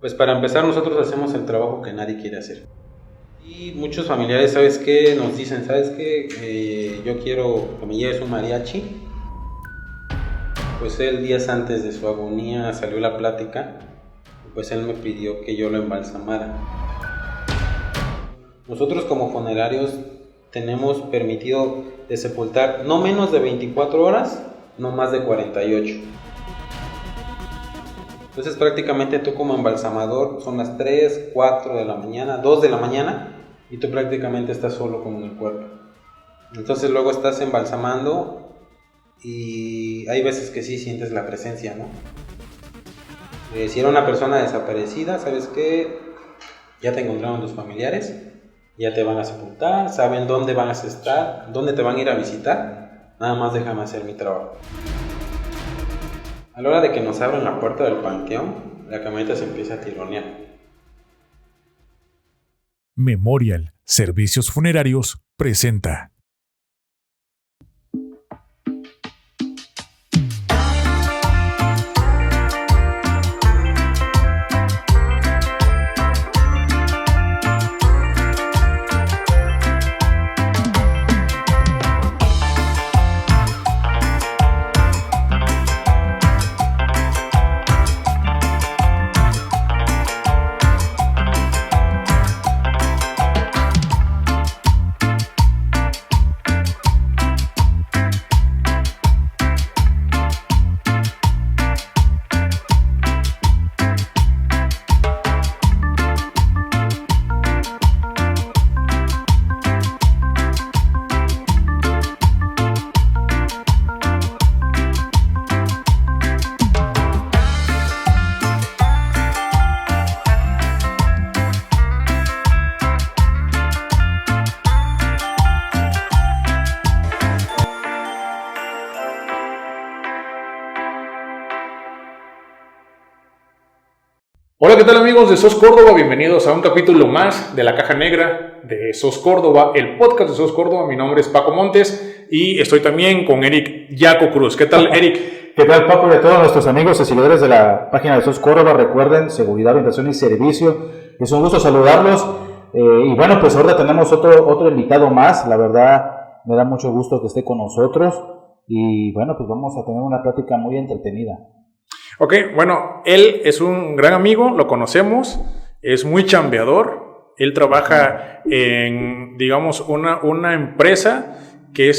Pues para empezar, nosotros hacemos el trabajo que nadie quiere hacer. Y muchos familiares, ¿sabes qué? Nos dicen, ¿sabes qué? Yo quiero que me lleves un mariachi. Pues él, días antes de su agonía, salió la plática. Pues él me pidió que yo lo embalsamara. Nosotros como funerarios tenemos permitido de sepultar no menos de 24 horas, no más de 48. Entonces prácticamente tú como embalsamador son las 3, 4 de la mañana, 2 de la mañana y tú prácticamente estás solo con el cuerpo. Entonces luego estás embalsamando y hay veces que sí sientes la presencia, ¿no? Si era una persona desaparecida, ¿sabes qué? Ya te encontraron tus familiares, ya te van a sepultar, saben dónde van a estar, dónde te van a ir a visitar, nada más déjame hacer mi trabajo. A la hora de que nos abren la puerta del panteón, la camioneta se empieza a tironear. Memorial Servicios Funerarios presenta. Hola, ¿qué tal amigos de SOS Córdoba? Bienvenidos a un capítulo más de La Caja Negra de SOS Córdoba, el podcast de SOS Córdoba. Mi nombre es Paco Montes y estoy también con Eric Yaco Cruz. ¿Qué tal, Eric? ¿Qué tal, Paco? Y a todos nuestros amigos y seguidores de la página de SOS Córdoba, recuerden, seguridad, orientación y servicio. Es un gusto saludarlos. Y bueno, pues ahora tenemos otro invitado más. La verdad, me da mucho gusto que esté con nosotros. Y bueno, pues vamos a tener una plática muy entretenida. Ok, bueno, él es un gran amigo, lo conocemos, es muy chambeador. Él trabaja en, digamos, una empresa que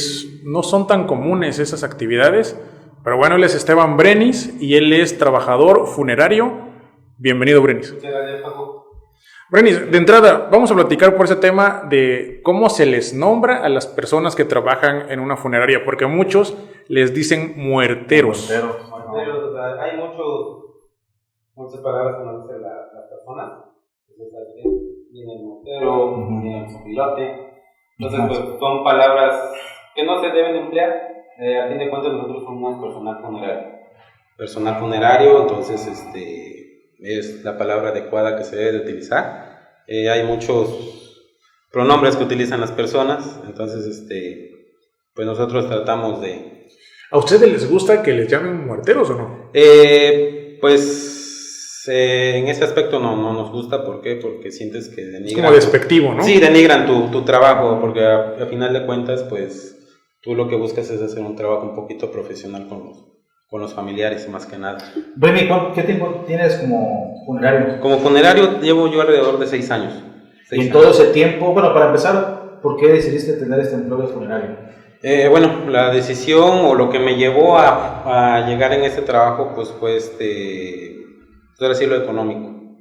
no son tan comunes esas actividades. Pero bueno, él es Esteban Brenis y él es trabajador funerario. Bienvenido, Brenis. Muchas gracias, Paco. Brenis, de entrada, vamos a platicar por ese tema de cómo se les nombra a las personas que trabajan en una funeraria, porque a muchos les dicen muerteros. Muerteros, o sea, hay muchas palabras que nos dicen las personas. Viene el mortero, viene el sopilote. Entonces, pues son palabras que no se deben emplear. A fin de cuentas, nosotros somos personal funerario, entonces es la palabra adecuada que se debe de utilizar. Hay muchos pronombres que utilizan las personas, entonces pues nosotros tratamos de... ¿A ustedes les gusta que les llamen muerteros o no? Pues en ese aspecto no nos gusta. ¿Por qué? Porque sientes que denigran... Es como despectivo, ¿no? Sí, denigran tu trabajo, porque a final de cuentas, pues tú lo que buscas es hacer un trabajo un poquito profesional con los familiares, más que nada. Benny, ¿qué tiempo tienes como funerario? Como funerario llevo yo alrededor de 6 años. Y en todo ese tiempo, bueno, para empezar, ¿por qué decidiste tener este empleo de funerario? Bueno, la decisión o lo que me llevó a llegar en este trabajo, pues fue ahora sí lo económico,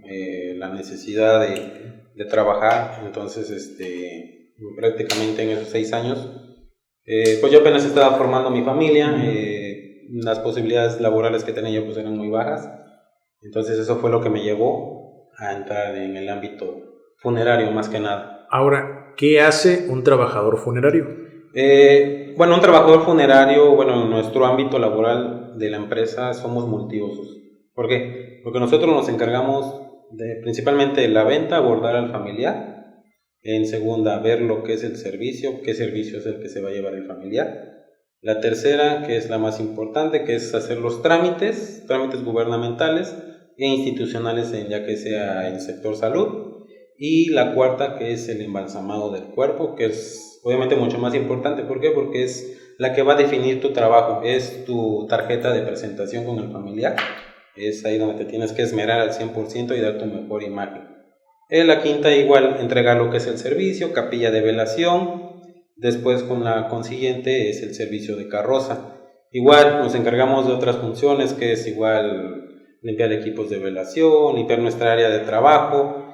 la necesidad de trabajar. Entonces, prácticamente en esos 6 años, pues yo apenas estaba formando mi familia. Las posibilidades laborales que tenía yo pues eran muy bajas, entonces eso fue lo que me llevó a entrar en el ámbito funerario más que nada. Ahora, ¿qué hace un trabajador funerario? Bueno, un trabajador funerario, en nuestro ámbito laboral de la empresa somos multiusos. ¿Por qué? Porque nosotros nos encargamos principalmente de la venta, abordar al familiar. En segunda, ver lo que es el servicio, qué servicio es el que se va a llevar el familiar. La tercera, que es la más importante, que es hacer los trámites gubernamentales e institucionales, ya que sea el sector salud. Y la cuarta, que es el embalsamado del cuerpo, que es obviamente mucho más importante. ¿Por qué? Porque es la que va a definir tu trabajo, es tu tarjeta de presentación con el familiar. Es ahí donde te tienes que esmerar al 100% y dar tu mejor imagen. La quinta, igual, entregar lo que es el servicio, capilla de velación. Después, con la consiguiente, es el servicio de carroza. Igual, nos encargamos de otras funciones, que es igual limpiar equipos de velación, limpiar nuestra área de trabajo,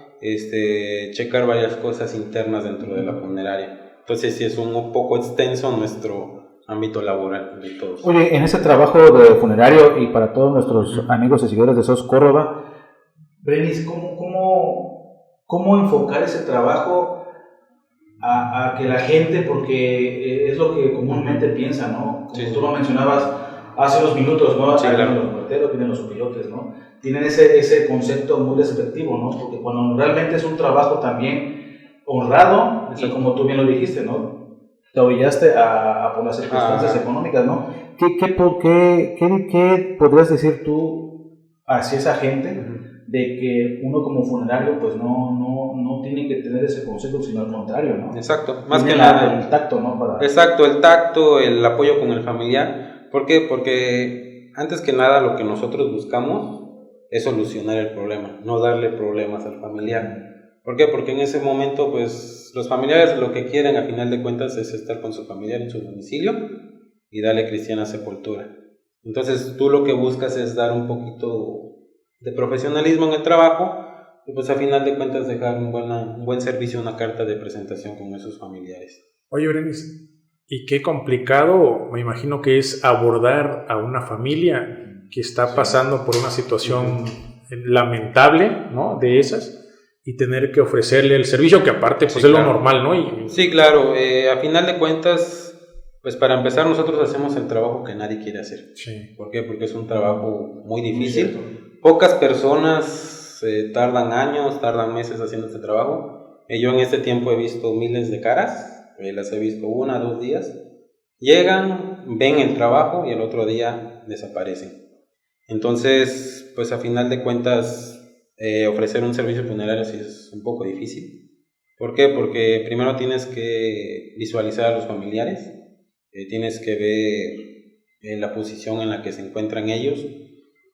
checar varias cosas internas dentro de la funeraria. Entonces, sí es un poco extenso nuestro ámbito laboral de todos. Oye, en ese trabajo de funerario y para todos nuestros amigos y seguidores de SOS Córdoba, Brenis, ¿cómo enfocar ese trabajo a que la gente, porque es lo que comúnmente piensa, ¿no? Como tú lo mencionabas hace unos minutos, ¿no? Sí, claro. Tienen los muerteros, tienen los pilotes, ¿no? Tienen ese concepto muy despectivo, ¿no? Porque cuando realmente es un trabajo también honrado, y como tú bien lo dijiste, ¿no? Te orillaste por las circunstancias económicas, ¿no? ¿Qué podrías decir tú hacia esa gente de que uno como funerario pues no tiene que tener ese concepto, sino al contrario, ¿no? Exacto, más que nada el tacto, ¿no? Exacto, el tacto, el apoyo con el familiar. ¿Por qué? Porque antes que nada lo que nosotros buscamos es solucionar el problema, no darle problemas al familiar. ¿Por qué? Porque en ese momento, pues, los familiares lo que quieren, a final de cuentas, es estar con su familiar en su domicilio y darle cristiana sepultura. Entonces, tú lo que buscas es dar un poquito de profesionalismo en el trabajo y, pues, a final de cuentas, dejar un buen servicio, una carta de presentación con esos familiares. Oye, Brenis, y qué complicado, me imagino que es abordar a una familia que está pasando por una situación lamentable, ¿no? De esas. Y tener que ofrecerle el servicio, que aparte pues es lo normal, ¿no? Sí, claro, a final de cuentas, pues para empezar nosotros hacemos el trabajo que nadie quiere hacer. Sí. ¿Por qué? Porque es un trabajo muy difícil. Pocas personas tardan años, tardan meses haciendo este trabajo. Yo en este tiempo he visto miles de caras, las he visto 1 o 2 días. Llegan, ven el trabajo y el otro día desaparecen. Entonces, pues a final de cuentas, ofrecer un servicio funerario sí es un poco difícil. ¿Por qué? Porque primero tienes que visualizar a los familiares, tienes que ver la posición en la que se encuentran ellos,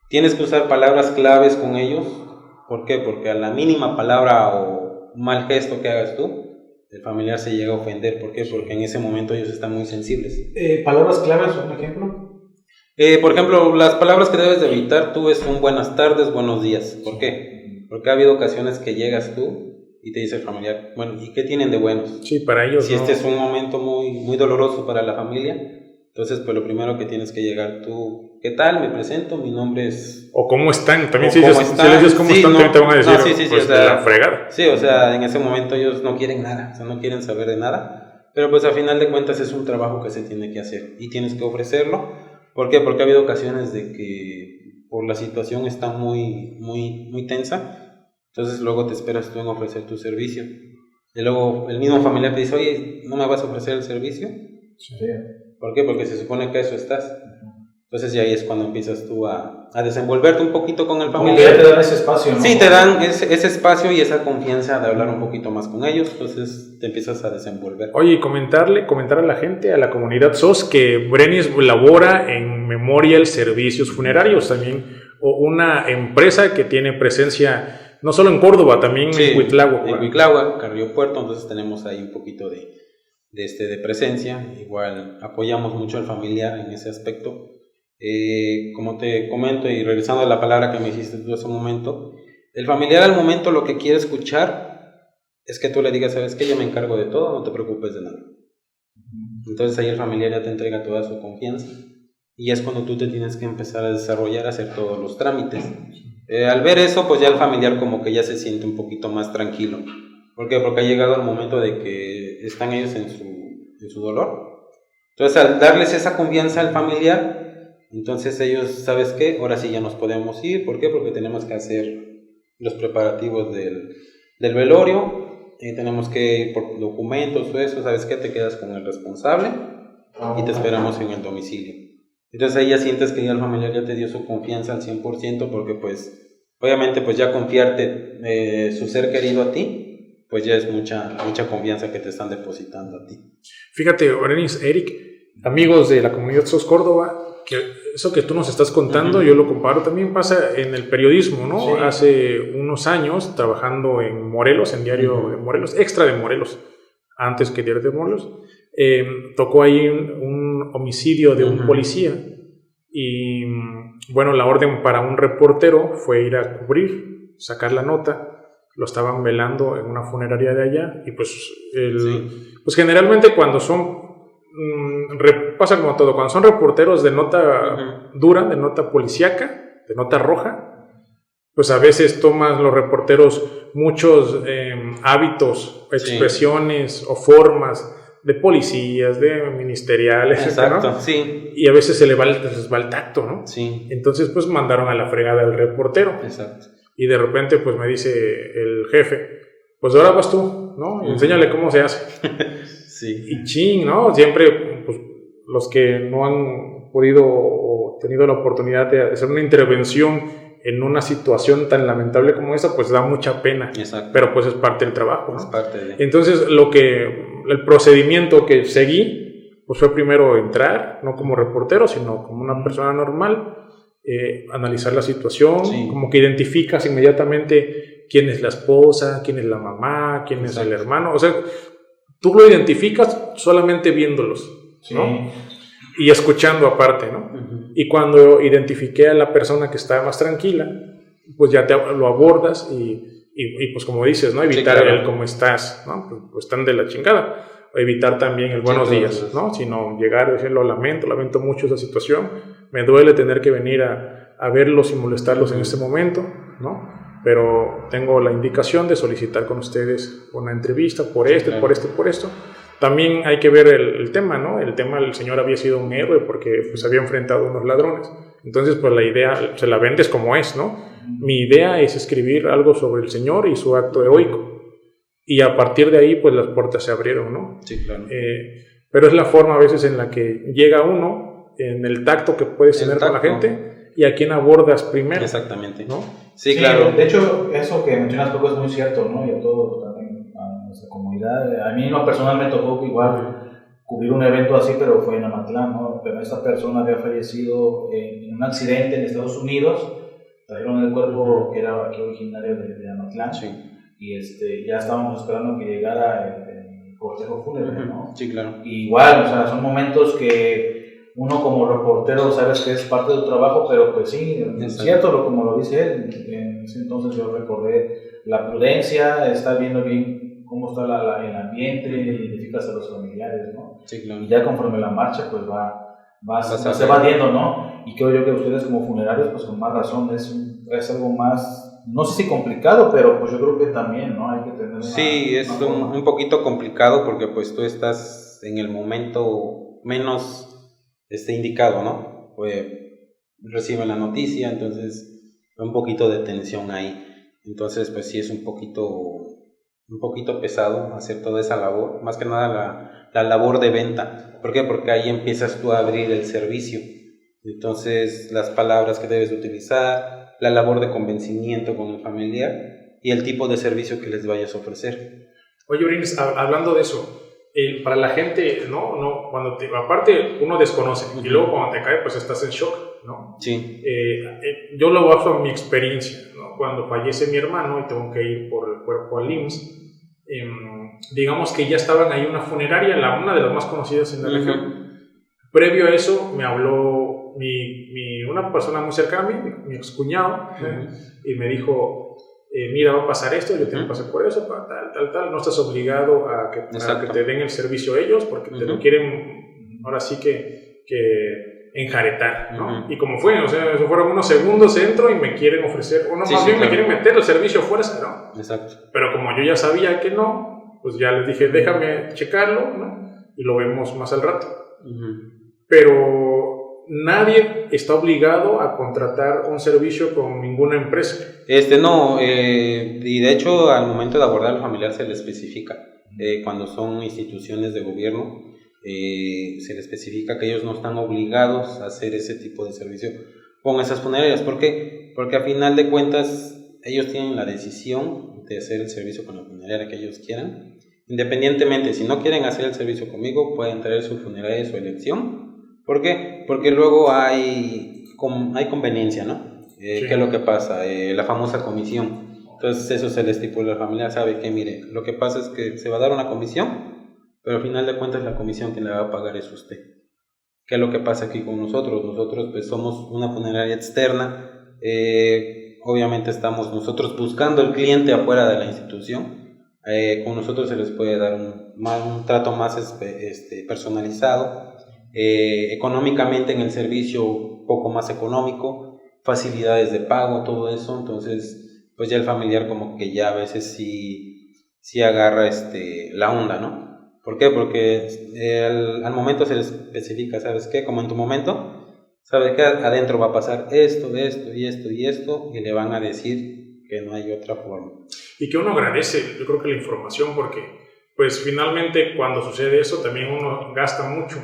tienes que usar palabras claves con ellos. ¿Por qué? Porque a la mínima palabra o mal gesto que hagas tú, el familiar se llega a ofender. ¿Por qué? Porque en ese momento ellos están muy sensibles. ¿Palabras claves, un ejemplo? Por ejemplo, las palabras que debes de evitar tú es un buenas tardes, buenos días. ¿Por qué? Porque ha habido ocasiones que llegas tú y te dice el familiar, bueno, ¿y qué tienen de buenos? Sí, para ellos. Si este es un momento muy doloroso para la familia, entonces pues lo primero que tienes que llegar tú, ¿qué tal? Me presento, mi nombre es... O cómo están, también si les dices cómo están, también te van a decir, pues, o sea, la fregada. Sí, o sea, en ese momento ellos no quieren nada, o sea, no quieren saber de nada, pero pues a final de cuentas es un trabajo que se tiene que hacer y tienes que ofrecerlo. ¿Por qué? Porque ha habido ocasiones de que por la situación está muy tensa, entonces luego te esperas tú en ofrecer tu servicio. Y luego el mismo familiar te dice, oye, ¿no me vas a ofrecer el servicio? Sí. ¿Por qué? Porque se supone que a eso estás. Entonces ya ahí es cuando empiezas tú a desenvolverte un poquito con el familiar. Porque ya te dan ese espacio, ¿no? Sí, te dan ese espacio y esa confianza de hablar un poquito más con ellos, entonces te empiezas a desenvolver. Oye, y comentar a la gente, a la comunidad SOS, que Brenis labora en Memorial Servicios Funerarios, también una empresa que tiene presencia no solo en Córdoba, también en Huitlahua. En Huitlahua, Carrillo Puerto, entonces tenemos ahí un poquito de presencia. Igual apoyamos mucho al familiar en ese aspecto. Como te comento y regresando a la palabra que me hiciste tú hace un momento, el familiar al momento lo que quiere escuchar es que tú le digas, ¿sabes qué? Yo me encargo de todo, no te preocupes de nada. Entonces ahí el familiar ya te entrega toda su confianza y es cuando tú te tienes que empezar a desarrollar, a hacer todos los trámites. Al ver eso, pues ya el familiar como que ya se siente un poquito más tranquilo. ¿Por qué? Porque ha llegado el momento de que están ellos en su dolor. Entonces al darles esa confianza al familiar, entonces ellos, ¿sabes qué? Ahora sí ya nos podemos ir. ¿Por qué? Porque tenemos que hacer los preparativos del velorio. Tenemos que ir por documentos o eso. ¿Sabes qué? Te quedas con el responsable y te esperamos en el domicilio. Entonces ahí ya sientes que ya el familiar ya te dio su confianza al 100% porque pues obviamente pues ya confiarte su ser querido a ti, pues ya es mucha confianza que te están depositando a ti. Fíjate, Orenis, Eric, amigos de la comunidad SOS Córdoba, que eso que tú nos estás contando, yo lo comparo, también pasa en el periodismo, ¿no? Sí. Hace unos años, trabajando en Morelos, en Diario de Morelos, Extra de Morelos, antes que Diario de Morelos, tocó ahí un homicidio de un policía y, bueno, la orden para un reportero fue ir a cubrir, sacar la nota, lo estaban velando en una funeraria de allá y pues, pues generalmente cuando son pasa como todo, cuando son reporteros de nota dura, de nota policíaca, de nota roja, pues a veces toman los reporteros muchos hábitos, expresiones o formas de policías, de ministeriales, exacto, ¿no? Sí. Y a veces se les va el tacto, ¿no? Sí. Entonces pues mandaron a la fregada al reportero. Exacto. Y de repente pues me dice el jefe, pues ahora vas tú, ¿no? Enséñale cómo se hace. Sí. Y ching, ¿no? Siempre, pues, los que no han podido o tenido la oportunidad de hacer una intervención en una situación tan lamentable como esa, pues da mucha pena. Exacto. Pero pues es parte del trabajo, ¿no? Es parte de... Entonces, el procedimiento que seguí, pues fue primero entrar, no como reportero, sino como una persona normal, analizar la situación, como que identificas inmediatamente quién es la esposa, quién es la mamá, quién es el hermano, o sea, tú lo identificas solamente viéndolos, ¿no? Y escuchando aparte, ¿no? Y cuando identifiqué a la persona que estaba más tranquila, pues ya lo abordas y pues como dices, ¿no? Evitar el cómo estás, ¿no? Pues están de la chingada. Evitar también el buenos días, ¿no? Sino llegar y decir, lamento mucho esa situación, me duele tener que venir a verlos y molestarlos en este momento, ¿no? Pero tengo la indicación de solicitar con ustedes una entrevista por esto. También hay que ver el tema, ¿no? El tema, el señor había sido un héroe porque pues había enfrentado a unos ladrones. Entonces, pues la idea, se la vendes como es, ¿no? Mi idea es escribir algo sobre el señor y su acto heroico. Y a partir de ahí, pues las puertas se abrieron, ¿no? Sí, claro. Pero es la forma a veces en la que llega uno, en el tacto que puedes tener con la gente y a quién abordas primero. Exactamente. ¿No? Sí, claro. De hecho, eso que mencionas poco es muy cierto, ¿no? Y a todos también, a nuestra comunidad. A mí en lo personal me tocó igual cubrir un evento así, pero fue en Amatlán, ¿no? Pero esta persona había fallecido en un accidente en Estados Unidos. Trajeron el cuerpo que era aquí originario de Amatlán. Sí. Y ya estábamos esperando que llegara el cortejo fúnebre, ¿no? Sí, claro. Y igual, o sea, son momentos que uno como reportero sabes que es parte de tu trabajo, pero pues sí, es cierto, como lo dice él, en ese entonces yo recordé la prudencia, estar viendo bien cómo está el ambiente, identificas a los familiares, ¿no? Sí, claro. Y ya conforme la marcha, pues se va viendo, ¿no? Y creo yo que ustedes como funerarios, pues con más razón, es algo más... No sé si complicado, pero pues yo creo que también, ¿no? Hay que tener es un poquito complicado porque pues tú estás en el momento menos indicado, ¿no? Pues reciben la noticia, entonces un poquito de tensión ahí. Entonces pues sí es un poquito pesado hacer toda esa labor, más que nada la labor de venta. ¿Por qué? Porque ahí empiezas tú a abrir el servicio. Entonces las palabras que debes utilizar, la labor de convencimiento con el familiar y el tipo de servicio que les vayas a ofrecer. Oye, Brines, hablando de eso, para la gente, ¿no? Cuando aparte uno desconoce y luego cuando te cae, pues estás en shock, ¿no? Sí. Yo lo baso en mi experiencia, ¿no? Cuando fallece mi hermano y tengo que ir por el cuerpo al IMSS, digamos que ya estaban ahí una funeraria, una de las más conocidas en la región. Previo a eso me habló una persona muy cercana a mí, mi excuñado, y me dijo, mira, va a pasar esto, yo tengo que pasar por eso, tal, no estás obligado a que te den el servicio ellos, porque te lo quieren, ahora sí que enjaretar, ¿no? Y como fue, o sea, eso fueron unos segundos, entro y me quieren ofrecer, me quieren meter el servicio fuerza, ¿no? Exacto. Pero como yo ya sabía que no, pues ya les dije, déjame checarlo, ¿no? Y lo vemos más al rato. Pero nadie está obligado a contratar un servicio con ninguna empresa. No, y de hecho al momento de abordar al familiar se le especifica, cuando son instituciones de gobierno, se le especifica que ellos no están obligados a hacer ese tipo de servicio, con esas funerarias. ¿Por qué? Porque a final de cuentas ellos tienen la decisión de hacer el servicio con la funeraria que ellos quieran. Independientemente, si no quieren hacer el servicio conmigo, pueden traer su funeraria de su elección. ¿Por qué? Porque luego hay conveniencia, ¿no? Sí. ¿Qué es lo que pasa? La famosa comisión. Entonces eso se le estipula a la familia, sabe que mire, lo que pasa es que se va a dar una comisión, pero al final de cuentas la comisión que le va a pagar es usted. ¿Qué es lo que pasa aquí con nosotros? Nosotros pues somos una funeraria externa, obviamente estamos nosotros buscando el cliente afuera de la institución. Con nosotros se les puede dar un trato más personalizado, económicamente en el servicio un poco más económico, facilidades de pago, todo eso. Entonces pues ya el familiar como que ya a veces sí agarra la onda, ¿no? ¿Por qué? Porque al momento se les especifica, ¿sabes qué? Como en tu momento, ¿sabes qué? Adentro va a pasar esto y esto y esto, y le van a decir que no hay otra forma. Y que uno agradece, yo creo que la información, porque pues finalmente cuando sucede eso también uno gasta mucho.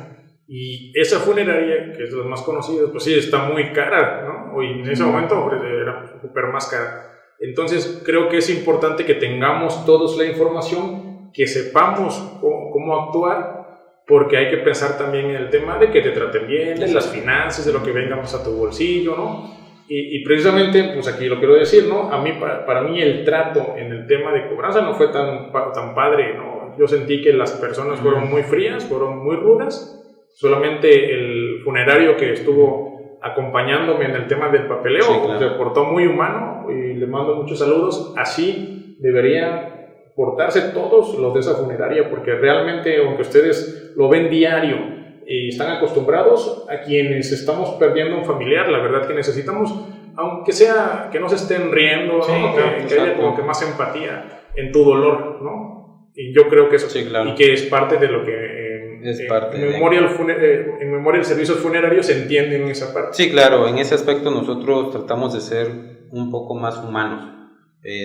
Y esa funeraria, que es de las más conocidas, pues sí, está muy cara, ¿no? Y en ese momento era súper más cara. Entonces creo que es importante que tengamos todos la información, que sepamos cómo actuar, porque hay que pensar también en el tema de que te traten bien, de las finanzas, de lo que vengamos a tu bolsillo, ¿no? Y precisamente, pues aquí lo quiero decir, ¿no? A mí, para mí el trato en el tema de cobranza no fue tan padre, ¿no? Yo sentí que las personas fueron muy frías, fueron muy rudas. Solamente el funerario que estuvo acompañándome en el tema del papeleo, sí, claro, se portó muy humano y le mando muchos saludos. Así deberían portarse todos los de esa funeraria, porque realmente, aunque ustedes lo ven diario y están acostumbrados, a quienes estamos perdiendo un familiar, la verdad que necesitamos, aunque sea que no se estén riendo, sí, ¿no? que haya como que más empatía en tu dolor, ¿no? Y yo creo que eso, sí, claro, y que es parte de lo que en memoria del servicios funerarios se entiende en esa parte. Sí, claro, en ese aspecto nosotros tratamos de ser un poco más humanos,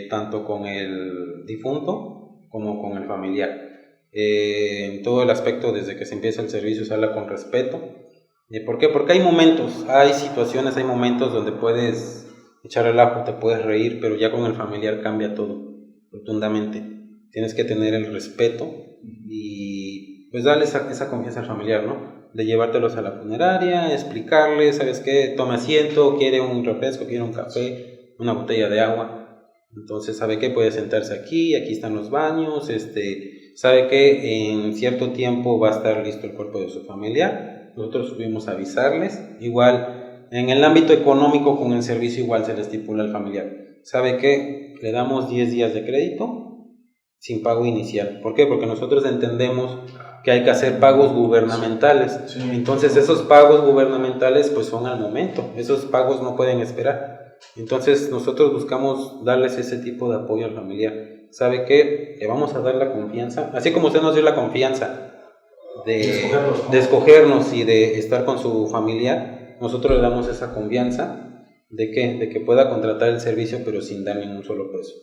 tanto con el difunto como con el familiar. En todo el aspecto, desde que se empieza el servicio, se habla con respeto. ¿Por qué? Porque hay momentos, hay situaciones, hay momentos donde puedes echar relajo, te puedes reír, pero ya con el familiar cambia todo, rotundamente. Tienes que tener el respeto y pues darle esa confianza al familiar, ¿no? De llevártelos a la funeraria, explicarles, ¿sabes qué? Toma asiento, quiere un refresco, quiere un café, una botella de agua. Entonces, ¿sabe qué? Puede sentarse aquí están los baños, sabe que en cierto tiempo va a estar listo el cuerpo de su familiar. Nosotros subimos a avisarles. Igual en el ámbito económico con el servicio igual se le estipula al familiar, sabe que le damos 10 días de crédito sin pago inicial. ¿Por qué? Porque nosotros entendemos que hay que hacer pagos gubernamentales. Sí. Entonces esos pagos gubernamentales pues son al momento, esos pagos no pueden esperar. Entonces nosotros buscamos darles ese tipo de apoyo al familiar. ¿Sabe qué? Le vamos a dar la confianza, así como usted nos dio la confianza de escogernos y de estar con su familiar, nosotros le damos esa confianza de que pueda contratar el servicio pero sin darle un solo peso.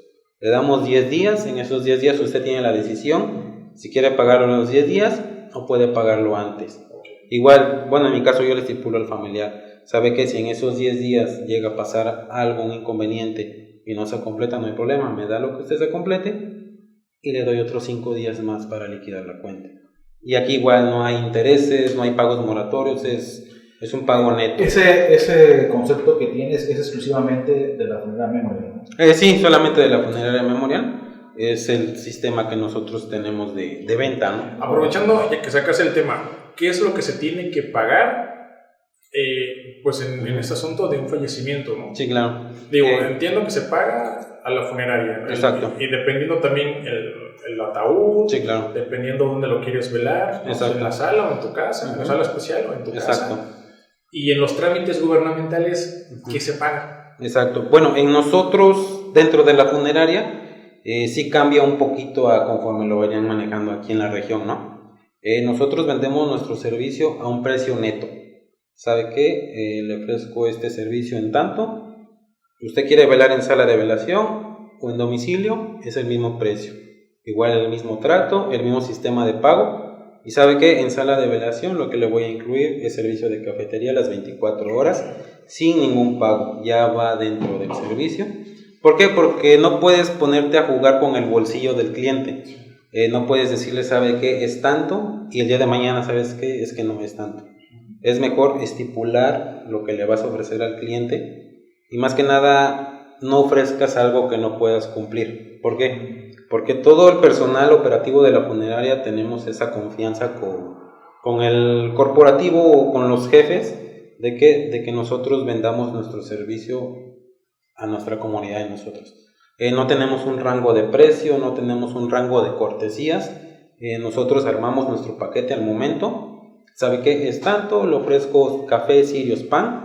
Le damos 10 días, en esos 10 días usted tiene la decisión si quiere pagarlo en los 10 días o puede pagarlo antes. Igual, bueno, en mi caso yo le estipulo al familiar, sabe que si en esos 10 días llega a pasar algo, un inconveniente y no se completa, no hay problema, me da lo que usted se complete y le doy otros 5 días más para liquidar la cuenta. Y aquí igual no hay intereses, no hay pagos moratorios, es un pago neto. Ese concepto que tienes es exclusivamente de la funeraria memorial, ¿no? Sí, solamente de la funeraria memorial. Es el sistema que nosotros tenemos de venta, ¿no? Aprovechando ya que sacas el tema, ¿qué es lo que se tiene que pagar pues en este asunto de un fallecimiento, ¿no? Sí, claro. Digo, entiendo que se paga a la funeraria, ¿no? Exacto. Y dependiendo también el ataúd, sí, claro, dependiendo dónde lo quieres velar, ¿no? En la sala o en tu casa, en la sala especial o en tu casa. Exacto. Y en los trámites gubernamentales, ¿qué se paga? Exacto. Bueno, en nosotros, dentro de la funeraria, sí cambia un poquito a conforme lo vayan manejando aquí en la región, ¿no? Nosotros vendemos nuestro servicio a un precio neto. ¿Sabe qué? Le ofrezco este servicio en tanto. Usted quiere velar en sala de velación o en domicilio, es el mismo precio. Igual el mismo trato, el mismo sistema de pago. Y sabe que en sala de velación lo que le voy a incluir es servicio de cafetería las 24 horas sin ningún pago, ya va dentro del servicio. ¿Por qué? Porque no puedes ponerte a jugar con el bolsillo del cliente. No puedes decirle, sabe que es tanto, y el día de mañana sabes que es que no es tanto. Es mejor estipular lo que le vas a ofrecer al cliente, y más que nada no ofrezcas algo que no puedas cumplir. ¿Por qué? Porque todo el personal operativo de la funeraria tenemos esa confianza con el corporativo o con los jefes de que nosotros vendamos nuestro servicio a nuestra comunidad y nosotros. No tenemos un rango de precio, no tenemos un rango de cortesías. Nosotros armamos nuestro paquete al momento. ¿Sabe qué es tanto? Le ofrezco café, cirios, pan.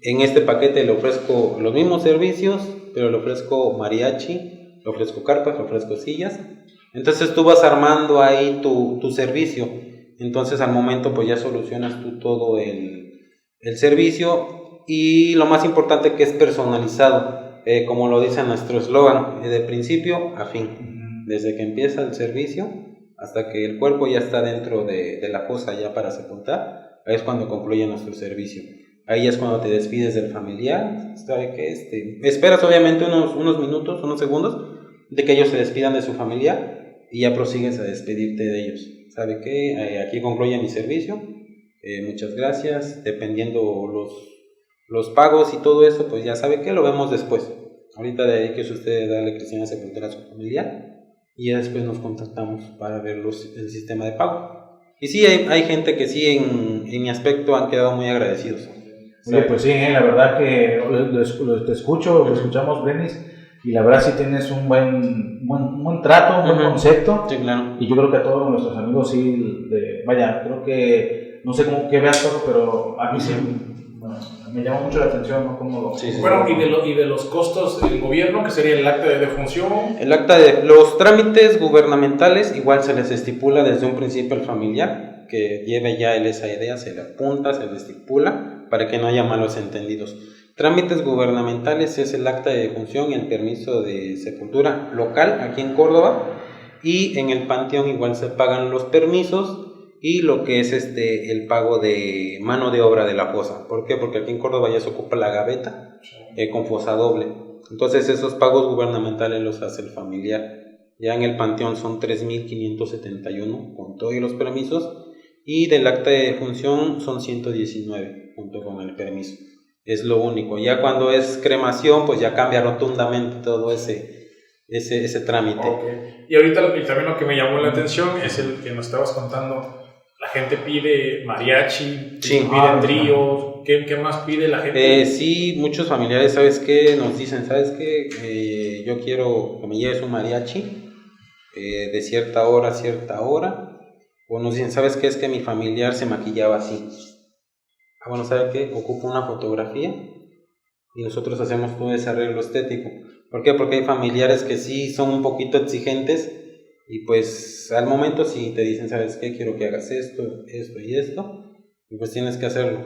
En este paquete le ofrezco los mismos servicios, pero le ofrezco mariachi, le ofrezco carpas, le ofrezco sillas. Entonces tú vas armando ahí tu servicio. Entonces al momento pues ya solucionas tú todo el servicio, y lo más importante que es personalizado, como lo dice nuestro eslogan, de principio a fin, desde que empieza el servicio hasta que el cuerpo ya está dentro de la fosa ya para sepultar, ahí es cuando concluye nuestro servicio. Ahí es cuando te despides del familiar, sabe que esperas obviamente unos minutos, unos segundos de que ellos se despidan de su familiar y ya prosigues a despedirte de ellos. ¿Sabe qué? Aquí concluye mi servicio, muchas gracias, dependiendo los pagos y todo eso, pues ya sabe que lo vemos después. Ahorita dedíquese usted a darle cristiana sepultura a su familiar y ya después nos contactamos para ver el sistema de pago. Y sí, hay gente que sí en mi aspecto han quedado muy agradecidos. Oye, pues sí, la verdad que te escuchamos, Brenis, y la verdad sí tienes un buen trato, un buen concepto. Sí, claro. Y yo creo que a todos nuestros amigos sí, vaya, creo que, no sé cómo que veas todo, pero a mí sí, bueno, me llama mucho la atención, ¿no? Cómo sí. Bueno, y de los costos del gobierno, que sería el acta de defunción. El acta de los trámites gubernamentales, igual se les estipula desde un principio al familiar, que lleve ya esa idea, se le apunta, se le estipula, para que no haya malos entendidos. Trámites gubernamentales es el acta de defunción y el permiso de sepultura local aquí en Córdoba, y en el panteón igual se pagan los permisos y lo que es el pago de mano de obra de la fosa. ¿Por qué? Porque aquí en Córdoba ya se ocupa la gaveta con fosa doble. Entonces esos pagos gubernamentales los hace el familiar. Ya en el panteón son 3.571 con todos los permisos, y del acta de defunción son 119 junto con el permiso. Es lo único. Ya cuando es cremación, pues ya cambia rotundamente todo ese trámite. Okay. Y ahorita también lo que me llamó la atención es el que nos estabas contando. La gente pide mariachi, sí. Pide tríos. ¿Qué más pide la gente? Sí, muchos familiares, ¿sabes qué? Nos dicen, ¿sabes qué? Yo quiero que me lleves un mariachi de cierta hora a cierta hora. O nos dicen, ¿sabes qué? Es que mi familiar se maquillaba así. Bueno, ¿sabe qué? Ocupa una fotografía y nosotros hacemos todo ese arreglo estético. ¿Por qué? Porque hay familiares que sí son un poquito exigentes, y pues al momento sí te dicen, ¿sabes qué? Quiero que hagas esto y esto, y pues tienes que hacerlo.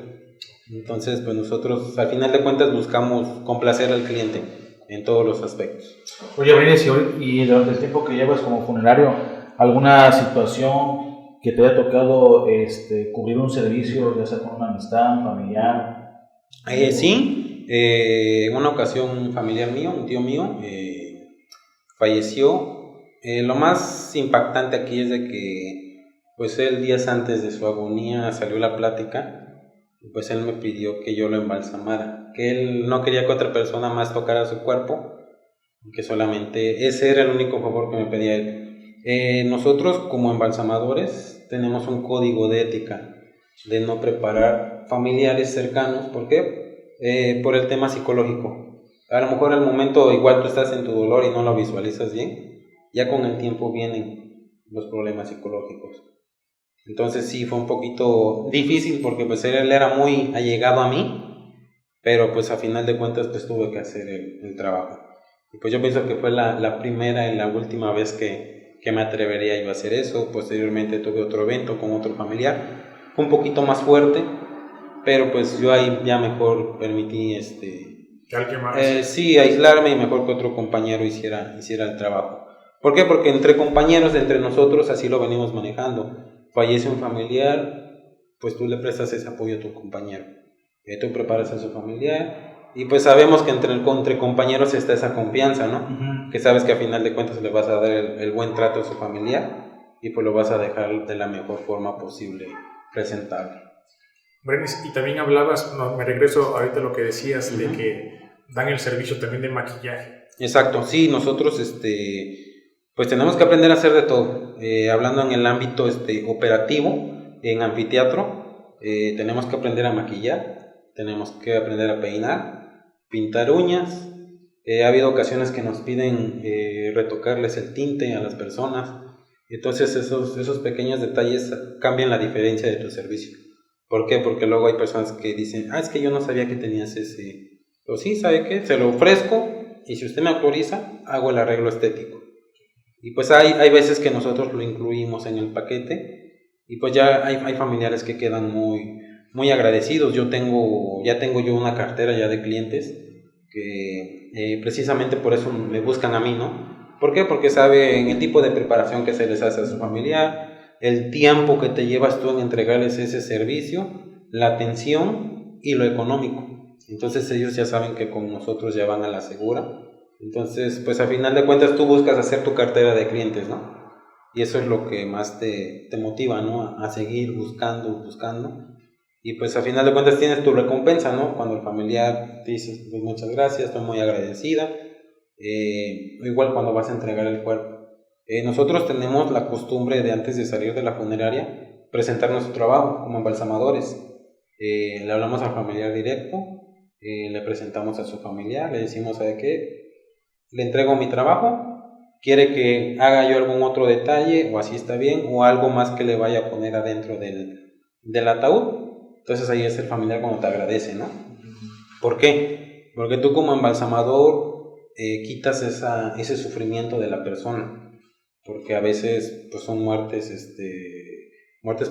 Entonces, pues nosotros al final de cuentas buscamos complacer al cliente en todos los aspectos. Oye, Brenis, y durante el tiempo que llevas como funerario, ¿alguna situación que te haya tocado cubrir un servicio, ya sea con una amistad, un familiar? Sí, en una ocasión un familiar mío, un tío mío, falleció. Lo más impactante aquí es de que pues él días antes de su agonía salió la plática, y pues él me pidió que yo lo embalsamara, que él no quería que otra persona más tocara su cuerpo, que solamente ese era el único favor que me pedía él. Nosotros como embalsamadores tenemos un código de ética de no preparar familiares cercanos. ¿Por qué? Por el tema psicológico. A lo mejor al momento igual tú estás en tu dolor y no lo visualizas bien, ya con el tiempo vienen los problemas psicológicos. Entonces sí, fue un poquito difícil porque pues él era muy allegado a mí, pero pues a final de cuentas pues tuve que hacer el trabajo. Y pues yo pienso que fue la primera y la última vez que me atrevería yo a hacer eso. Posteriormente tuve otro evento con otro familiar, fue un poquito más fuerte, pero pues yo ahí ya mejor permití sí, aislarme, y mejor que otro compañero hiciera el trabajo. ¿Por qué? Porque entre compañeros, entre nosotros así lo venimos manejando. fallece un familiar, pues tú le prestas ese apoyo a tu compañero. Tú preparas a su familiar y pues sabemos que entre compañeros está esa confianza, ¿no? Uh-huh. Que sabes que a final de cuentas le vas a dar el buen trato a su familiar y pues lo vas a dejar de la mejor forma posible presentable. Brenis, y también hablabas, me regreso ahorita a lo que decías, uh-huh, de que dan el servicio también de maquillaje. Exacto, sí, nosotros pues tenemos que aprender a hacer de todo. Hablando en el ámbito operativo, en anfiteatro, tenemos que aprender a maquillar, tenemos que aprender a peinar, pintar uñas. Ha habido ocasiones que nos piden retocarles el tinte a las personas. Entonces esos pequeños detalles cambian la diferencia de tu servicio. ¿Por qué? Porque luego hay personas que dicen, es que yo no sabía que tenías ese... Pero sí, ¿sabe qué? Se lo ofrezco y si usted me autoriza, hago el arreglo estético. Y pues hay veces que nosotros lo incluimos en el paquete y pues ya hay familiares que quedan muy agradecidos. Ya tengo yo una cartera ya de clientes que precisamente por eso me buscan a mí, ¿no? ¿Por qué? Porque saben el tipo de preparación que se les hace a su familiar, el tiempo que te llevas tú en entregarles ese servicio, la atención y lo económico. Entonces ellos ya saben que con nosotros ya van a la segura. Entonces, pues a final de cuentas tú buscas hacer tu cartera de clientes, ¿no? Y eso es lo que más te motiva, ¿no? A seguir buscando. Y pues a final de cuentas tienes tu recompensa, ¿no? Cuando el familiar te dice, pues muchas gracias, estoy muy agradecida. Igual cuando vas a entregar el cuerpo. Nosotros tenemos la costumbre de antes de salir de la funeraria presentar nuestro trabajo como embalsamadores. Le hablamos al familiar directo, le presentamos a su familiar, le decimos, ¿sabe qué? Le entrego mi trabajo, quiere que haga yo algún otro detalle o así está bien, o algo más que le vaya a poner adentro del ataúd. Entonces ahí es el familiar cuando te agradece, ¿no? ¿Por qué? Porque tú como embalsamador quitas ese sufrimiento de la persona. Porque a veces pues son muertes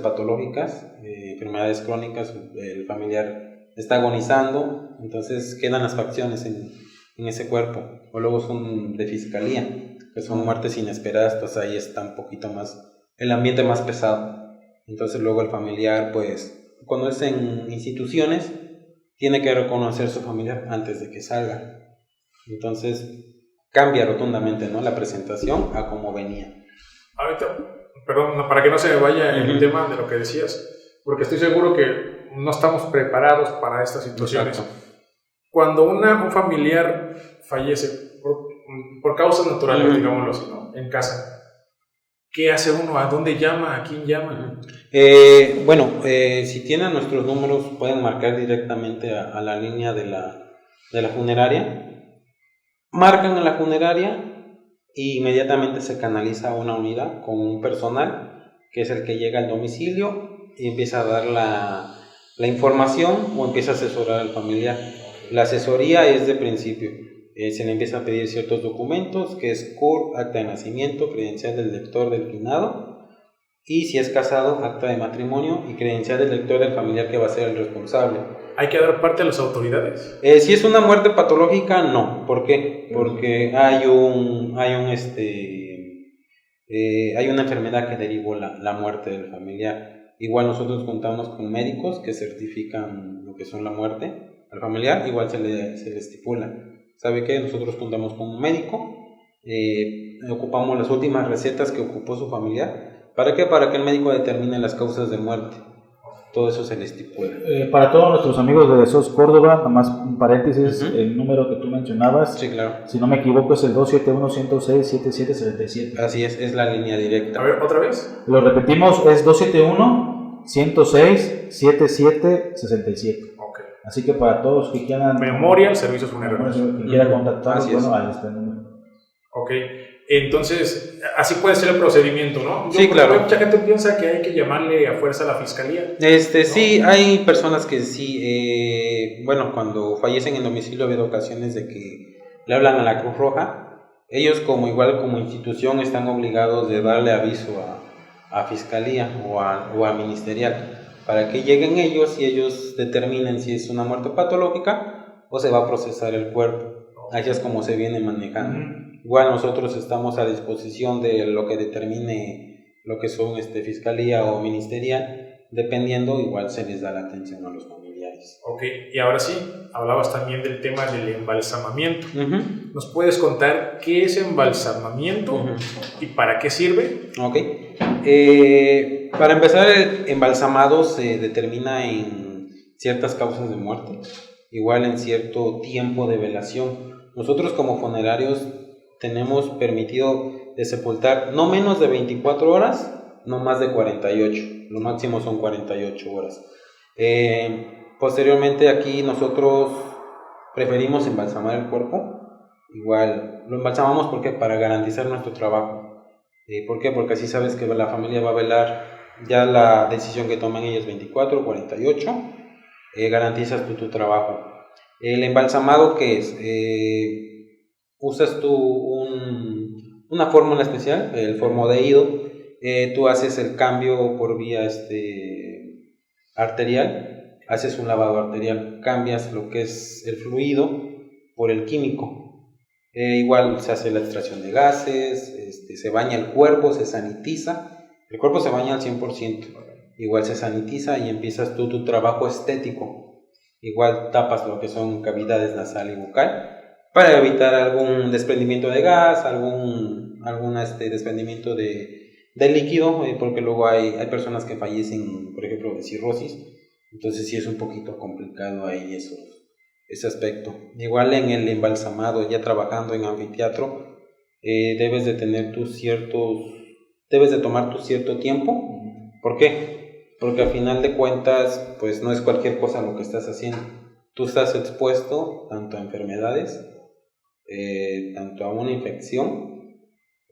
patológicas, enfermedades crónicas, el familiar está agonizando, entonces quedan las facciones en ese cuerpo, o luego son de fiscalía, que son muertes inesperadas, pues ahí está un poquito más, el ambiente más pesado. Entonces luego el familiar, pues cuando es en instituciones, tiene que reconocer su familiar antes de que salga. Entonces cambia rotundamente, ¿no? La presentación a como venía. Ahorita, perdón, para que no se me vaya el tema de lo que decías, porque estoy seguro que no estamos preparados para estas situaciones. Exacto. Cuando un familiar fallece por causas naturales, digámoslo así, ¿no? En casa, ¿qué hace uno? ¿A dónde llama? ¿A quién llama? Si tienen nuestros números, pueden marcar directamente a la línea de la funeraria. Marcan en la funeraria y inmediatamente se canaliza a una unidad con un personal que es el que llega al domicilio y empieza a dar la información o empieza a asesorar al familiar. La asesoría es de principio. Se le empieza a pedir ciertos documentos, que es CUR, acta de nacimiento, credencial del lector del finado, y si es casado, acta de matrimonio y credencial del lector del familiar que va a ser el responsable. ¿Hay que dar parte a las autoridades? Si es una muerte patológica, no. ¿Por qué? Porque hay una enfermedad que derivó la muerte del familiar. Igual nosotros contamos con médicos que certifican lo que son la muerte al familiar, igual se le estipula. ¿Sabe qué? Nosotros contamos con un médico, ocupamos las últimas recetas que ocupó su familiar. ¿Para qué? Para que el médico determine las causas de muerte. Todo eso se le estipula. Para todos nuestros amigos de SOS Córdoba, nada más un paréntesis, el número que tú mencionabas, sí, claro. Si no me equivoco es el 271-106-7777. Así es la línea directa. A ver, ¿otra vez? Lo repetimos, es 271-106-7767. Ok. Así que para todos que quieran... Memorial Servicios Funerarios. Que quieran contactarnos, bueno, ahí está el número. Ok. Entonces, así puede ser el procedimiento, ¿no? Sí, claro. Mucha gente piensa que hay que llamarle a fuerza a la fiscalía. ¿No? Sí, hay personas que sí, cuando fallecen en domicilio ha habido ocasiones de que le hablan a la Cruz Roja. Ellos como institución están obligados de darle aviso a fiscalía o a ministerial para que lleguen ellos y ellos determinen si es una muerte patológica o se va a procesar el cuerpo. Así es como se viene manejando. Igual nosotros estamos a disposición de lo que determine lo que son fiscalía o ministerial, dependiendo, igual se les da la atención a los familiares. Ok, y ahora sí, hablabas también del tema del embalsamamiento. Uh-huh. ¿Nos puedes contar qué es embalsamamiento y para qué sirve? Ok. Para empezar, el embalsamado se determina en ciertas causas de muerte, igual en cierto tiempo de velación. Nosotros como funerarios tenemos permitido de sepultar no menos de 24 horas, no más de 48, lo máximo son 48 horas. Posteriormente aquí nosotros preferimos embalsamar el cuerpo, igual lo embalsamamos porque para garantizar nuestro trabajo. ¿Por qué? Porque así sabes que la familia va a velar ya la decisión que tomen ellos 24 o 48, garantizas tú tu trabajo. El embalsamado, ¿qué es? Usas tú una fórmula especial, el formaldehído. Tú haces el cambio por vía arterial, haces un lavado arterial, cambias lo que es el fluido por el químico. Igual se hace la extracción de gases, se baña el cuerpo, se sanitiza. El cuerpo se baña al 100%, igual se sanitiza y empiezas tú tu trabajo estético. Igual tapas lo que son cavidades nasal y bucal para evitar algún desprendimiento de gas, algún desprendimiento de líquido, porque luego hay personas que fallecen, por ejemplo, de cirrosis. Entonces sí es un poquito complicado ahí ese aspecto. Igual en el embalsamado, ya trabajando en anfiteatro, debes de tomar tu cierto tiempo. ¿Por qué? Porque al final de cuentas, pues no es cualquier cosa lo que estás haciendo. Tú estás expuesto tanto a enfermedades, tanto a una infección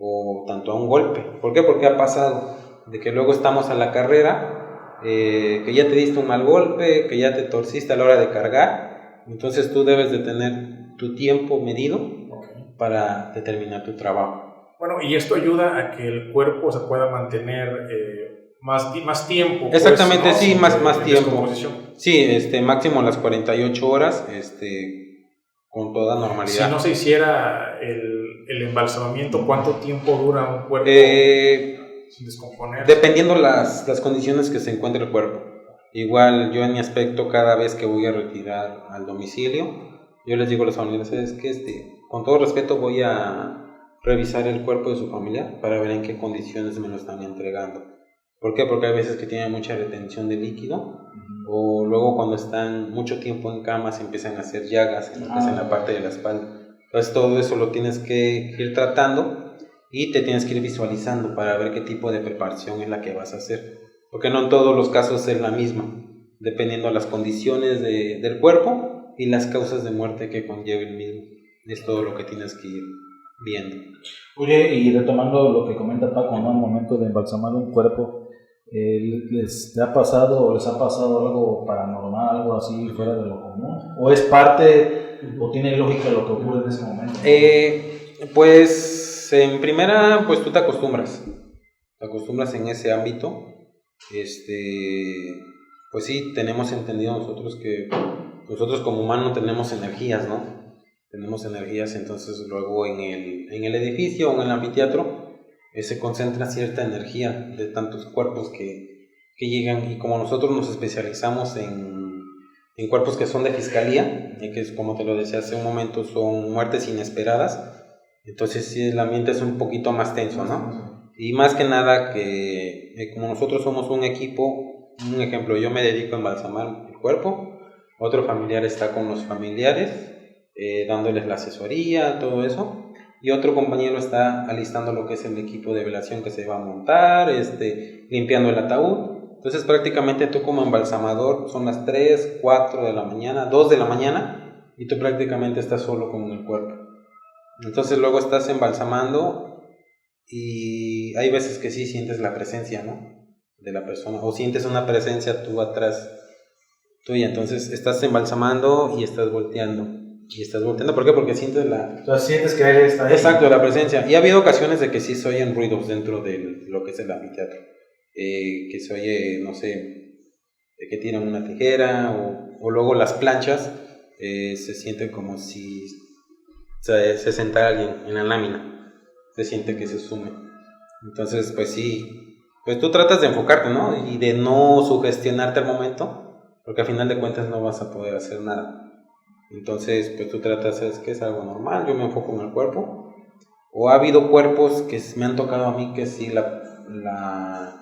o tanto a un golpe. ¿Por qué? Porque ha pasado de que luego estamos a la carrera, que ya te diste un mal golpe, que ya te torciste a la hora de cargar. Entonces tú debes de tener tu tiempo medido para determinar tu trabajo. Bueno, y esto ayuda a que el cuerpo se pueda mantener más tiempo. Exactamente, pues, ¿no? sí, más tiempo. Sí, máximo las 48 horas, con toda normalidad. Si no se hiciera el embalsamamiento, ¿cuánto tiempo dura un cuerpo sin descomponer? Dependiendo las condiciones que se encuentre el cuerpo. Igual yo en mi aspecto, cada vez que voy a retirar al domicilio, yo les digo a los familiares, es que con todo respeto voy a revisar el cuerpo de su familia para ver en qué condiciones me lo están entregando. ¿Por qué? Porque hay veces que tienen mucha retención de líquido, o luego cuando están mucho tiempo en cama se empiezan a hacer llagas en la parte de la espalda. Entonces todo eso lo tienes que ir tratando y te tienes que ir visualizando para ver qué tipo de preparación es la que vas a hacer. Porque no en todos los casos es la misma, dependiendo de las condiciones del cuerpo y las causas de muerte que conlleve el mismo. Es todo lo que tienes que ir viendo. Oye, y retomando lo que comenta Paco, ¿no? Al momento de embalsamar un cuerpo, ¿les ha pasado algo paranormal, algo así fuera de lo común? ¿O es parte, o tiene lógica lo que ocurre en ese momento? Pues en primera, pues tú te acostumbras en ese ámbito. Pues sí, tenemos entendido nosotros que nosotros como humanos tenemos energías, ¿no? Tenemos energías, entonces luego en el edificio o en el anfiteatro se concentra cierta energía de tantos cuerpos que llegan, y como nosotros nos especializamos en cuerpos que son de fiscalía, que es, como te lo decía hace un momento, son muertes inesperadas, entonces sí, el ambiente es un poquito más tenso, ¿no? Y más que nada que como nosotros somos un equipo, un ejemplo, yo me dedico a embalsamar el cuerpo, otro familiar está con los familiares, dándoles la asesoría, todo eso, y otro compañero está alistando lo que es el equipo de velación que se va a montar, limpiando el ataúd. Entonces prácticamente tú como embalsamador son las 3, 4 de la mañana, 2 de la mañana, y tú prácticamente estás solo con el cuerpo. Entonces luego estás embalsamando y hay veces que sí sientes la presencia, ¿no?, de la persona, o sientes una presencia tú atrás tuya. Entonces estás embalsamando y estás volteando. ¿Por qué? Porque sientes sientes que él está ahí. Exacto, la presencia. Y ha habido ocasiones de que sí se oyen ruidos dentro de lo que es el anfiteatro. Que se oye, no sé, que tiran una tijera, o luego las planchas, se siente como si se sentara alguien en la lámina. Se siente que se sume. Entonces, pues sí, pues tú tratas de enfocarte, ¿no? Y de no sugestionarte al momento, porque al final de cuentas no vas a poder hacer nada. Entonces, pues tú tratas, ¿sabes qué? Es algo normal, yo me enfoco en el cuerpo. O ha habido cuerpos que me han tocado a mí que sí, la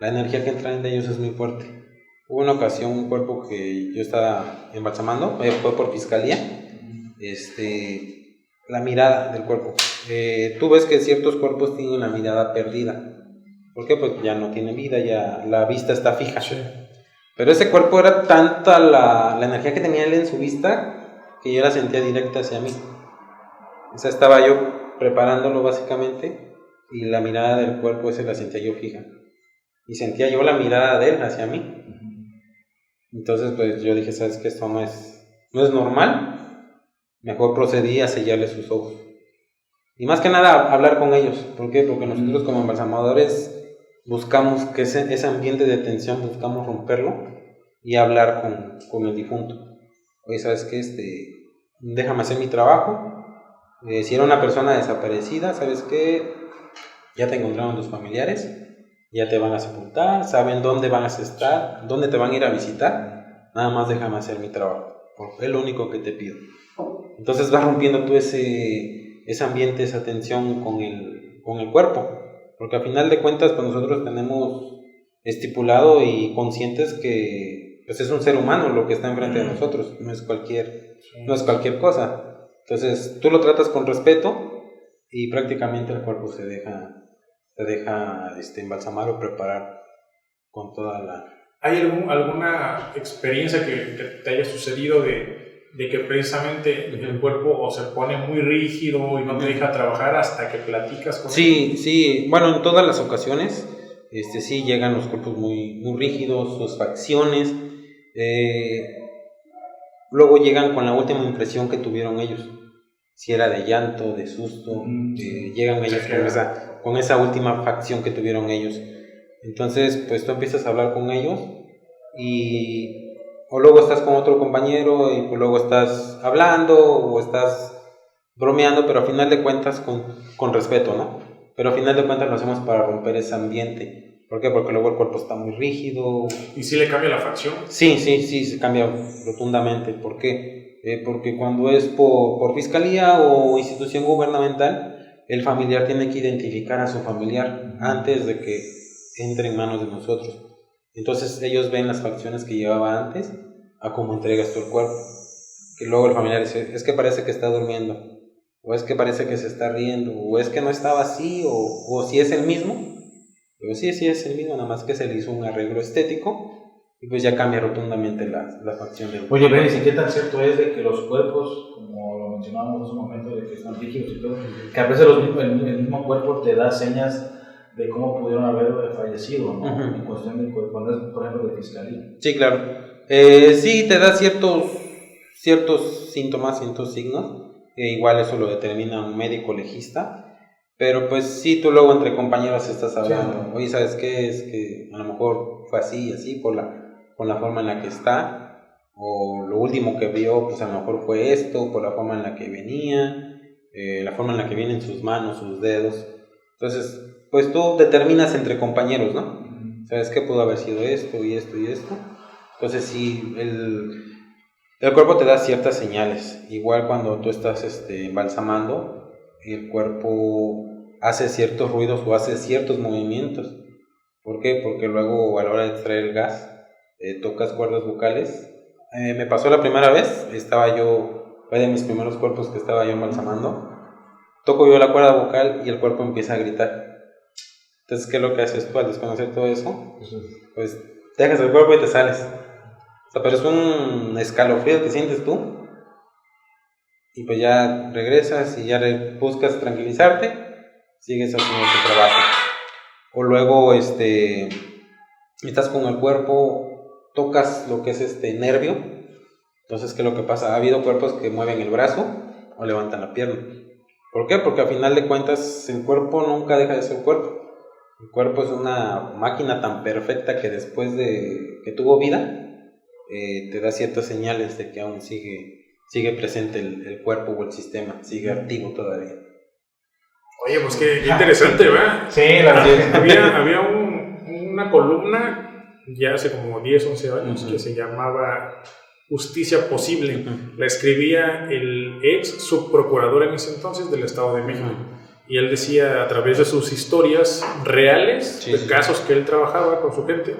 energía que entra en ellos es muy fuerte. Hubo una ocasión, un cuerpo que yo estaba embalsamando, fue por fiscalía, la mirada del cuerpo. Tú ves que ciertos cuerpos tienen la mirada perdida. ¿Por qué? Pues ya no tiene vida, ya la vista está fija. Sí. Pero ese cuerpo era tanta la energía que tenía él en su vista que yo la sentía directa hacia mí. O sea, estaba yo preparándolo básicamente y la mirada del cuerpo ese la sentía yo fija. Y sentía yo la mirada de él hacia mí. Entonces, pues yo dije, ¿sabes qué? Esto no es normal. Mejor procedí a sellarle sus ojos. Y más que nada, hablar con ellos. ¿Por qué? Porque nosotros como embalsamadores buscamos que ese ambiente de tensión, buscamos romperlo y hablar con el difunto. Oye, ¿sabes qué? Déjame hacer mi trabajo. Si era una persona desaparecida, ¿sabes qué? Ya te encontraron tus familiares, ya te van a sepultar, saben dónde van a estar, dónde te van a ir a visitar. Nada más déjame hacer mi trabajo. Es lo único que te pido. Entonces vas rompiendo tú ese ambiente, esa tensión con el cuerpo. Porque al final de cuentas, pues nosotros tenemos estipulado y conscientes que pues es un ser humano lo que está enfrente de nosotros, no es cualquier cosa. Entonces tú lo tratas con respeto y prácticamente el cuerpo se deja embalsamar o preparar con toda la... ¿Hay alguna experiencia que te haya sucedido de que precisamente el cuerpo o se pone muy rígido y no te deja trabajar hasta que platicas con él? Sí, bueno, en todas las ocasiones sí llegan los cuerpos muy, muy rígidos, sus facciones, luego llegan con la última impresión que tuvieron ellos, si era de llanto, de susto, llegan ellos con esa última facción que tuvieron ellos. Entonces, pues tú empiezas a hablar con ellos o luego estás con otro compañero y pues luego estás hablando o estás bromeando, pero a final de cuentas con respeto, ¿no? Pero a final de cuentas lo hacemos para romper ese ambiente. ¿Por qué? Porque luego el cuerpo está muy rígido. ¿Y si le cambia la facción? Sí, se cambia rotundamente. ¿Por qué? Porque cuando es por fiscalía o institución gubernamental, el familiar tiene que identificar a su familiar antes de que entre en manos de nosotros. Entonces ellos ven las facciones que llevaba antes a cómo entregas tú el cuerpo. Que luego el familiar dice, es que parece que está durmiendo, o es que parece que se está riendo, o es que no estaba así, o si es el mismo. Pero sí es el mismo, nada más que se le hizo un arreglo estético y pues ya cambia rotundamente la facción del cuerpo. Oye, Benis, ¿y qué tan cierto es de que los cuerpos, como lo mencionábamos hace un momento, de que están rígidos y todo, que a veces el mismo cuerpo te da señas de cómo pudieron haber fallecido, ¿no? Uh-huh. En cuestión de cuando es, por ejemplo, de fiscalía. Sí, claro. Sí, te da ciertos síntomas, ciertos signos, igual eso lo determina un médico legista, pero pues sí, tú luego entre compañeros estás hablando, oye, ¿sabes qué? Es que a lo mejor fue así, por la forma en la que está, o lo último que vio, pues a lo mejor fue esto, por la forma en la que venía, la forma en la que vienen sus manos, sus dedos. Entonces, pues tú determinas entre compañeros, ¿no? ¿Sabes qué? Pudo haber sido esto y esto y esto. Entonces sí, el cuerpo te da ciertas señales. Igual cuando tú estás embalsamando, el cuerpo hace ciertos ruidos o hace ciertos movimientos. ¿Por qué? Porque luego a la hora de extraer el gas, tocas cuerdas vocales. Me pasó la primera vez, fue de mis primeros cuerpos que estaba yo embalsamando. Toco yo la cuerda vocal y el cuerpo empieza a gritar. Entonces, ¿qué es lo que haces tú al desconocer todo eso? Pues dejas el cuerpo y te sales. O sea, pero es un escalofrío que sientes tú. Y pues ya regresas y ya buscas tranquilizarte, sigues haciendo tu trabajo. O luego estás con el cuerpo, tocas lo que es nervio. Entonces, ¿qué es lo que pasa? Ha habido cuerpos que mueven el brazo o levantan la pierna. ¿Por qué? Porque al final de cuentas el cuerpo nunca deja de ser cuerpo. El cuerpo es una máquina tan perfecta que después de que tuvo vida, te da ciertas señales de que aún sigue presente el cuerpo o el sistema, sigue activo todavía. Oye, pues qué interesante, ¿verdad? Sí, la verdad. Había un una columna ya hace como 10, 11 años que se llamaba Justicia Posible. La escribía el ex subprocurador en ese entonces del Estado de México. Y él decía, a través de sus historias reales, de casos que él trabajaba con su gente,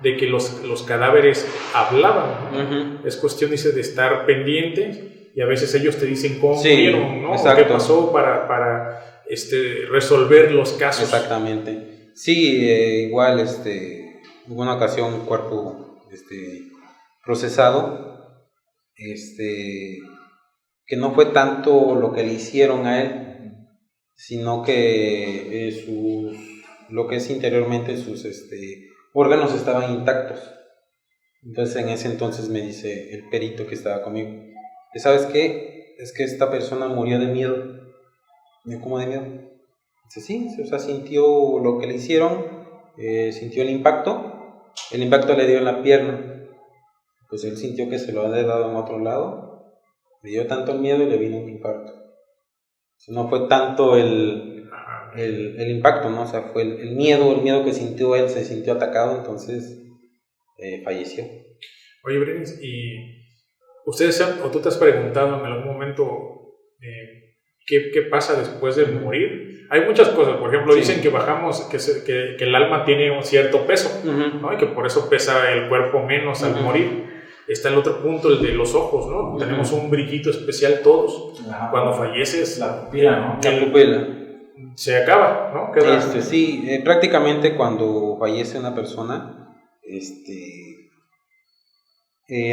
de que los cadáveres hablaban. Es cuestión, dice, de estar pendientes, y a veces ellos te dicen cómo murieron, ¿no? O qué pasó para resolver los casos. Exactamente. Sí, igual, hubo una ocasión un cuerpo procesado, que no fue tanto lo que le hicieron a él, sino que lo que es interiormente sus órganos estaban intactos. Entonces en ese entonces me dice el perito que estaba conmigo, ¿sabes qué? Es que esta persona murió de miedo. ¿Cómo de miedo? Dice, sí, o sea, sintió lo que le hicieron, sintió el impacto le dio en la pierna, pues él sintió que se lo había dado en otro lado, le dio tanto el miedo y le vino un infarto. No fue tanto el impacto, ¿no? O sea, fue el miedo que sintió él, se sintió atacado, entonces falleció. Oye, Brenis, ¿y ustedes o tú te has preguntado en algún momento qué pasa después de morir? Hay muchas cosas, por ejemplo, dicen que bajamos, que el alma tiene un cierto peso, ¿no? Y que por eso pesa el cuerpo menos al morir. Está el otro punto, el de los ojos, ¿no? Tenemos un brillito especial todos. Cuando falleces, la pupila, ¿no? La pupila se acaba, ¿no? Sí, prácticamente cuando fallece una persona,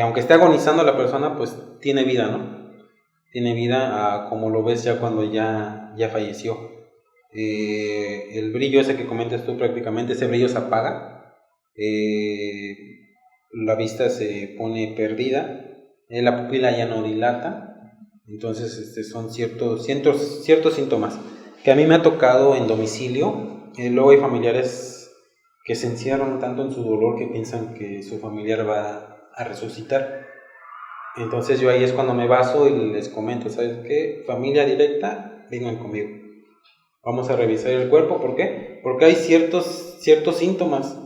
aunque esté agonizando la persona, pues tiene vida, ¿no? Tiene vida como lo ves ya cuando ya falleció. El brillo ese que comentas tú, prácticamente ese brillo se apaga. La vista se pone perdida, la pupila ya no dilata, entonces son ciertos síntomas que a mí me ha tocado en domicilio. Luego hay familiares que se encierran tanto en su dolor que piensan que su familiar va a resucitar. Entonces yo ahí es cuando me baso y les comento, ¿sabes qué? Familia directa, vengan conmigo, vamos a revisar el cuerpo. ¿Por qué? Porque hay ciertos síntomas